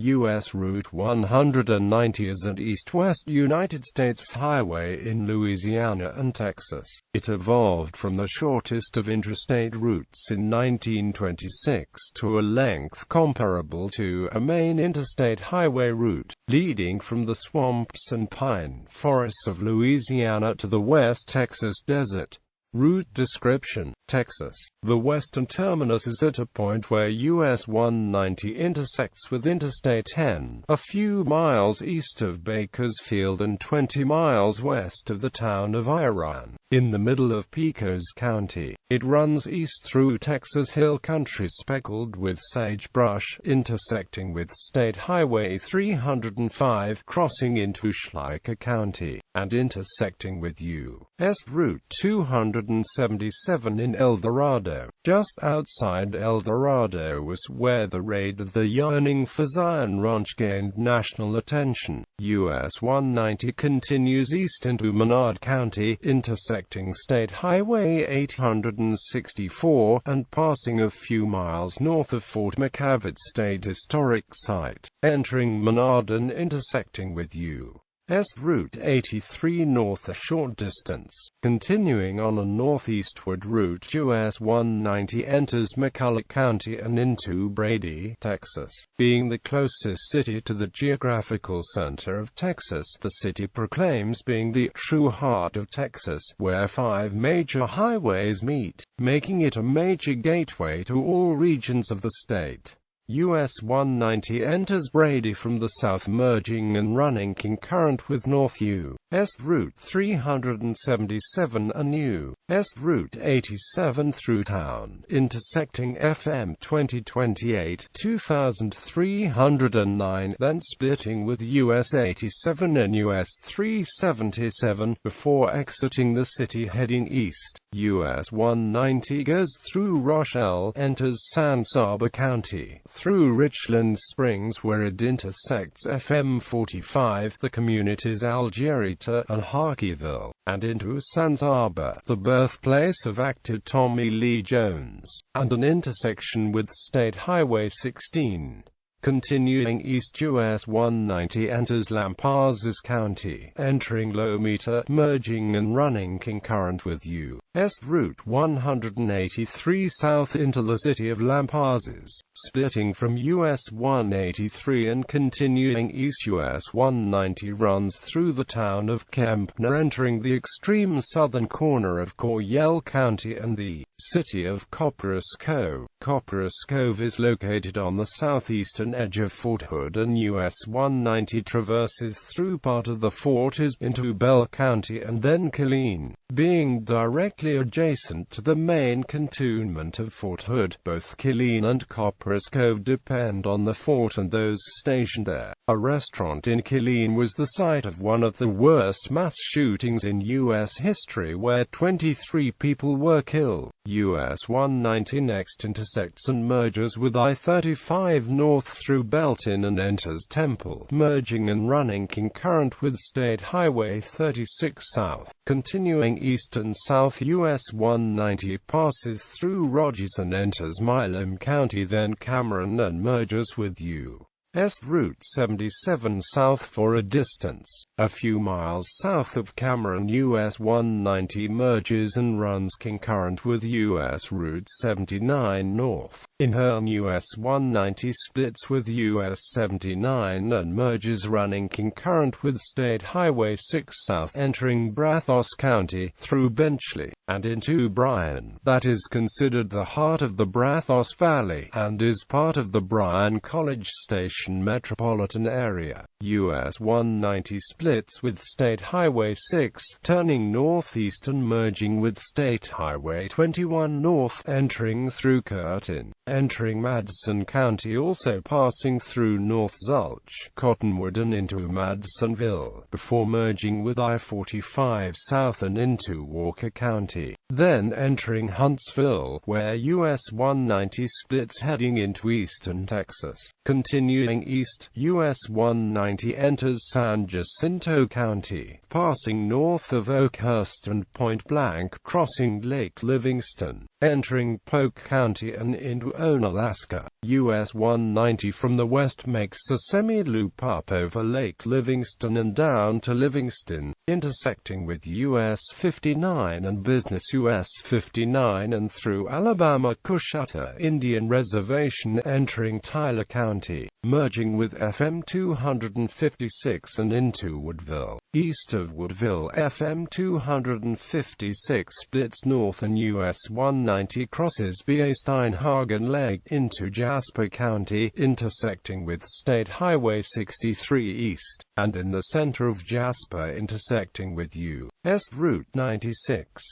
U.S. Route 190 is an east-west United States highway in Louisiana and Texas. It evolved from the shortest of interstate routes in 1926 to a length comparable to a main interstate highway route, leading from the swamps and pine forests of Louisiana to the West Texas desert. Route description: Texas. The western terminus is at a point where US 190 intersects with Interstate 10, a few miles east of Bakersfield and 20 miles west of the town of Iran. In the middle of Pecos County, it runs east through Texas Hill Country speckled with sagebrush, intersecting with State Highway 305, crossing into Schleicher County, and intersecting with U.S.Route 277 in El Dorado. Just outside El Dorado was where the raid of the Yearning for Zion Ranch gained national attention. US 190 continues east into Menard County, intersecting State Highway 864, and passing a few miles north of Fort McKavett State Historic Site, entering Menard and intersecting with U.S.Route 83 north a short distance. Continuing on a northeastward route, US 190 enters McCulloch County and into Brady, Texas. Being the closest city to the geographical center of Texas, the city proclaims being the true heart of Texas, where 5 major highways meet, making it a major gateway to all regions of the state. US 190 enters Brady from the south, merging and running concurrent with North U.S.Route 377 and U.S.Route 87 through town, intersecting FM 2028 2309, then splitting with US 87 and US 377, before exiting the city heading east. US 190 goes through Rochelle, enters San Saba County, through Richland Springs where it intersects FM 45, the communities Algerita and Harkeyville, and into San Saba, the birthplace of actor Tommy Lee Jones, and an intersection with State Highway 16. Continuing east, US 190 enters Lampasas County, entering Lomita, merging and running concurrent with U.S.Route 183 south into the city of Lampasas, splitting from US 183 and continuing east. US 190 runs through the town of Kempner, entering the extreme southern corner of Coryell County and the city of Copperas Cove. Copperas Cove is located on the southeastern edge of Fort Hood, and US 190 traverses through part of the fort into Bell County and then Killeen. Being directly adjacent to the main cantonment of Fort Hood, both Killeen and Copperas Cove depend on the fort and those stationed there. A restaurant in Killeen was the site of one of the worst mass shootings in U.S. history, where 23 people were killed. US 190 next intersects and merges with I-35 north through Belton and enters Temple, merging and running concurrent with State Highway 36 south. Continuing east and south, US 190 passes through Rogers and enters Milam County, then Cameron, and merges with U.S.Route 77 south for a distance. A few miles south of Cameron, US 190 merges and runs concurrent with U.S.Route 79 north. In Hearne, US 190 splits with US 79 and merges, running concurrent with State Highway 6 south, entering Brazos County, through Benchley, and into Bryan. That is considered the heart of the Brazos Valley, and is part of the Bryan College Station metropolitan area. US 190 splits with State Highway 6, turning northeast and merging with State Highway 21 north, entering through Curtin, entering Madison County, also passing through North Zulch, Cottonwood and into Madisonville, before merging with I-45 south and into Walker County, then entering Huntsville, where US 190 splits heading into eastern Texas. Continuing east, US 190 enters San Jacinto County, passing north of Oakhurst and Point Blank, crossing Lake Livingston, entering Polk County and into Onalaska. US 190 from the west makes a semi-loop up over Lake Livingston and down to Livingston, intersecting with US 59 and Business US 59 and through Alabama Coushatta Indian Reservation, entering Tyler County, merging with FM 256 and into Woodville. East of Woodville, FM 256 splits north and US 190 crosses B.A. Steinhagen Lake into Jasper County, intersecting with State Highway 63 east, and in the center of Jasper intersecting with U.S.Route 96.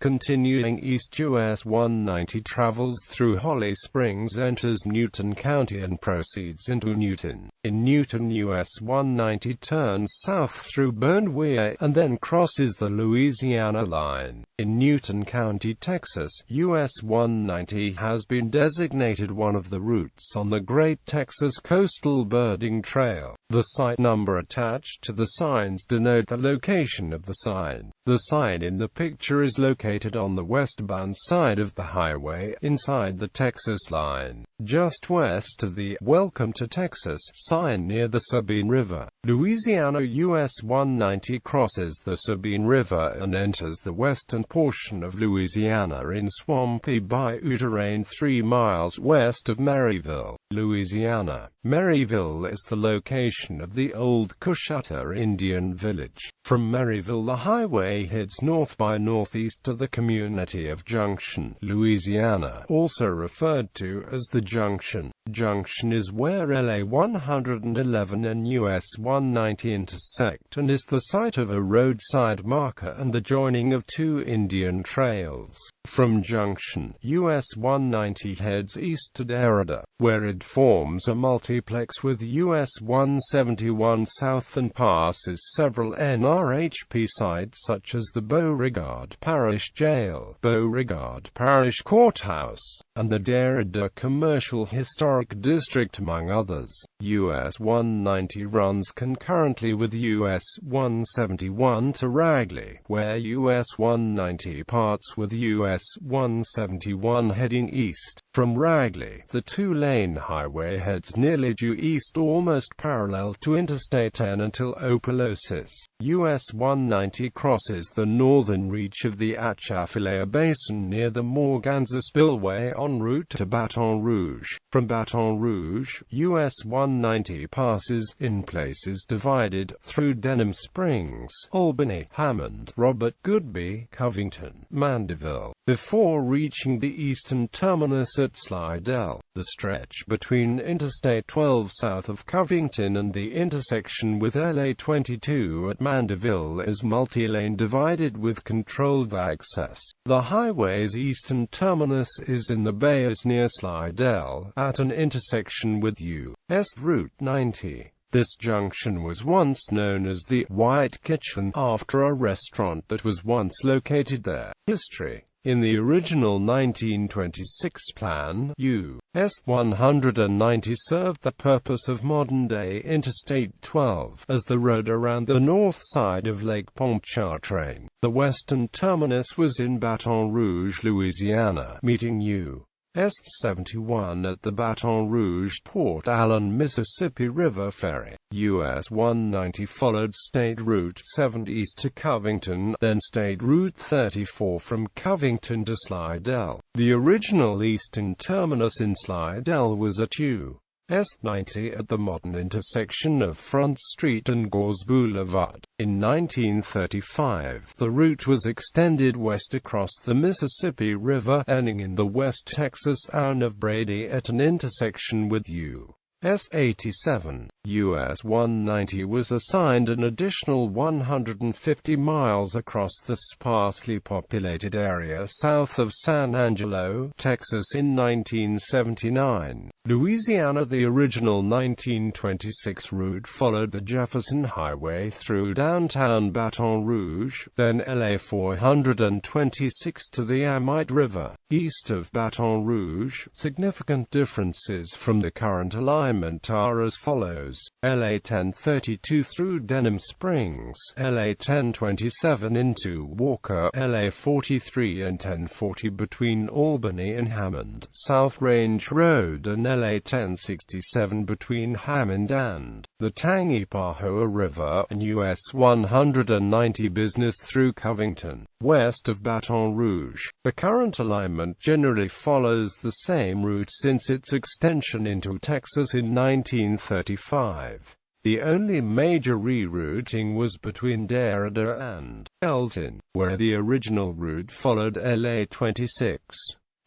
Continuing east, US 190 travels through Holly Springs, enters Newton County and proceeds into Newton. In Newton, US 190 turns south through Burned Weir and then crosses the Louisiana line. In Newton County, Texas, US 190 has been designated one of the routes on the Great Texas Coastal Birding Trail. The site number attached to the signs denote the location of the sign. The sign in the picture is located on the westbound side of the highway, inside the Texas line, just west of the "Welcome to Texas" sign near the Sabine River. Louisiana US 190 crosses the Sabine River and enters the western portion of Louisiana in swampy bayou terrain 3 miles west of Maryville, Louisiana. Maryville is the location of the old Coushatta Indian village. From Maryville, the highway heads north by northeast to the community of Junction, Louisiana, also referred to as the Junction. Junction is where LA 111 and US 190 intersect and is the site of a roadside marker and the joining of 2 Indian trails. From Junction, US 190 heads east to Derrida, where it forms a multiplex with US 171 south and passes several NRHP sites such as the Beauregard Parish Jail, Beauregard Parish Courthouse, and the Derrida Commercial Historic District, among others. US 190 runs concurrently with US 171 to Ragley, where US 190 parts with US 171 heading east. From Ragley, the 2-lane highway heads nearly due east almost parallel to Interstate 10 until Opelousas. US 190 crosses the northern reach of the Atchafalaya Basin near the Morganza Spillway en route to Baton Rouge. From Baton Rouge, US 190 passes, in places divided, through Denham Springs, Albany, Hammond, Robert Goodby, Covington, Mandeville, before reaching the eastern terminus at Slidell. The stretch between Interstate 12 south of Covington and the intersection with LA 22 at Mandeville is multi-lane divided with controlled access. The highway's eastern terminus is in the Bayous near Slidell, at an intersection with U.S.Route 90. This junction was once known as the White Kitchen, after a restaurant that was once located there. History. In the original 1926 plan, US 190 served the purpose of modern-day Interstate 12 as the road around the north side of Lake Pontchartrain. The western terminus was in Baton Rouge, Louisiana, meeting US 71 at the Baton Rouge-Port Allen, Mississippi River Ferry. US 190 followed State Route 70 east to Covington, then State Route 34 from Covington to Slidell. The original eastern terminus in Slidell was at US 90 at the modern intersection of Front Street and Gores Boulevard. In 1935, the route was extended west across the Mississippi River, ending in the West Texas town of Brady at an intersection with US 87. US 190 was assigned an additional 150 miles across the sparsely populated area south of San Angelo, Texas in 1979. Louisiana. The original 1926 route followed the Jefferson Highway through downtown Baton Rouge, then LA 426 to the Amite River. east of Baton Rouge. Significant differences from the current alignment are as follows: LA 1032 through Denham Springs, LA 1027 into Walker, LA 43 and 1040 between Albany and Hammond, South Range Road, and LA 1067 between Hammond and the Tangipahoa River, and US 190 business through Covington, west of Baton Rouge. The current alignment generally follows the same route since its extension into Texas in 1935. The only major rerouting was between Derrida and Elton, where the original route followed LA 26.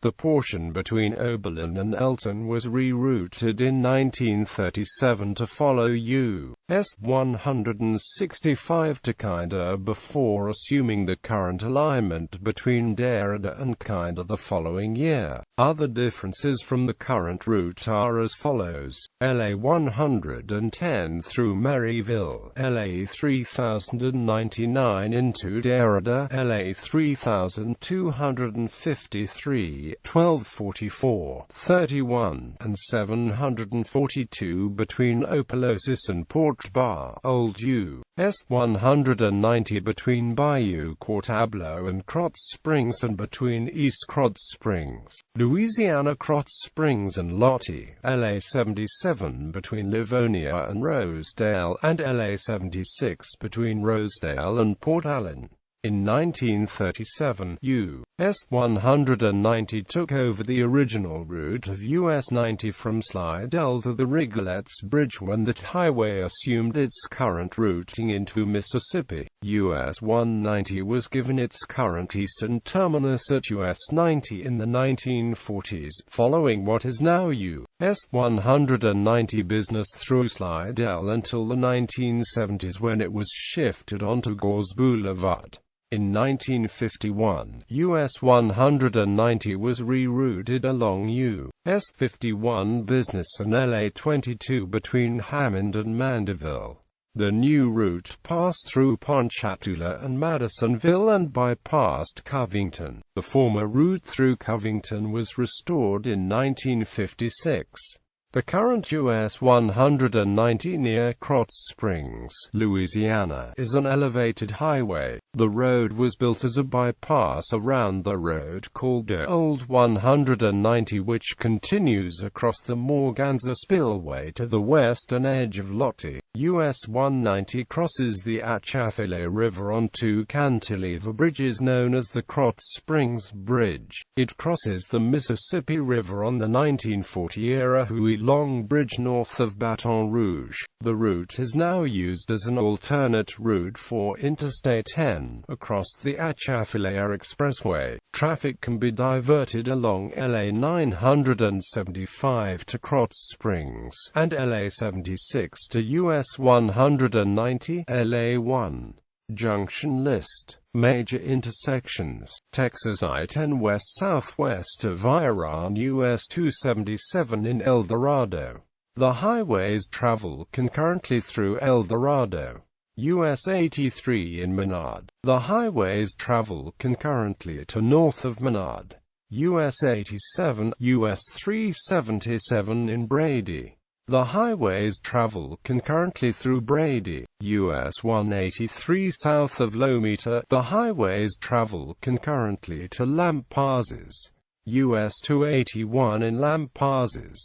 The portion between Oberlin and Elton was rerouted in 1937 to follow U.S. 165 to Kinder before assuming the current alignment between Derrida and Kinder the following year. Other differences from the current route are as follows: LA 110 through Maryville, LA 3099 into Derrida, LA 3253, 1244, 31, and 742 between Opelousas and Port Bar, Old U.S. 190 between Bayou Cortablo and Krotz Springs and between East Krotz Springs, Louisiana Krotz Springs and Lottie, LA 77 between Livonia and Rosedale, and LA 76 between Rosedale and Port Allen. In 1937, U.S. 190 took over the original route of U.S. 90 from Slidell to the Rigolette's Bridge when that highway assumed its current routing into Mississippi. U.S. 190 was given its current eastern terminus at U.S. 90 in the 1940s, following what is now U.S. 190 business through Slidell until the 1970s when it was shifted onto Gores Boulevard. In 1951, U.S. 190 was rerouted along U.S. 51 business and LA 22 between Hammond and Mandeville. The new route passed through Ponchatoula and Madisonville and bypassed Covington. The former route through Covington was restored in 1956. The current US 190 near Krotz Springs, Louisiana, is an elevated highway. The road was built as a bypass around the road called the Old 190, which continues across the Morganza Spillway to the western edge of Lottie. US 190 crosses the Atchafalaya River on two cantilever bridges known as the Krotz Springs Bridge. It crosses the Mississippi River on the 1940-era Huey-Long Bridge north of Baton Rouge. The route is now used as an alternate route for Interstate 10 across the Atchafalaya Expressway. Traffic can be diverted along LA 975 to Krotz Springs, and LA 76 to US 190, LA 1. Junction list. Major intersections. Texas I-10 west-southwest of Iran, US 277 in El Dorado. The highways travel concurrently through El Dorado. US 83 in Menard. The highways travel concurrently to north of Menard. US 87, US 377 in Brady. The highways travel concurrently through Brady. US 183 south of Lomita. The highways travel concurrently to Lampazes. US 281 in Lampazes.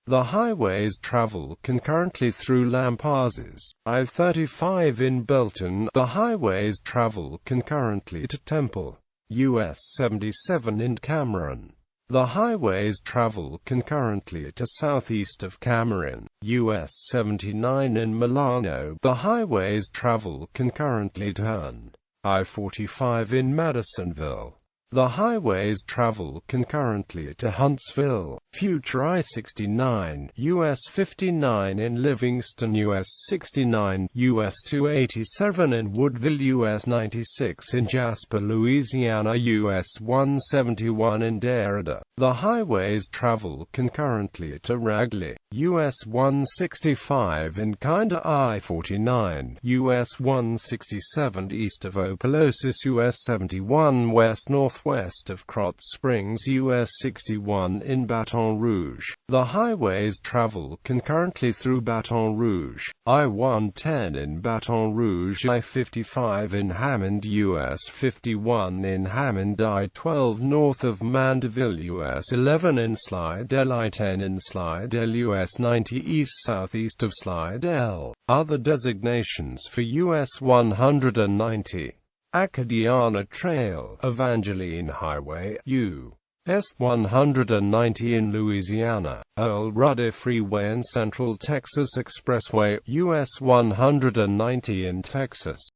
The highways travel concurrently through Lampazes. I-35 in Belton. The highways travel concurrently to Temple. US 77 in Cameron. The highways travel concurrently to southeast of Cameron. US 79 in Milano. The highways travel concurrently to Hearn. I-45 in Madisonville. The highways travel concurrently to Huntsville. Future I-69, US 59 in Livingston, US 69, US 287 in Woodville, US 96 in Jasper, Louisiana, US 171 in Derrida. The highways travel concurrently to Ragley, US 165 in Kinder I-49, US 167 east of Opelousas, US 71 west-northwest of Krotz Springs, US 61 in Baton Rouge. The highways travel concurrently through Baton Rouge, I-110 in Baton Rouge, I-55 in Hammond, US 51 in Hammond, I-12 north of Mandeville, US 11 in Slidell, I-10 in Slidell, US 90 east-southeast of Slidell. Other designations for US 190: Acadiana Trail, Evangeline Highway, U.S. 190 in Louisiana, Earl Rudder Freeway and Central Texas Expressway, US 190 in Texas.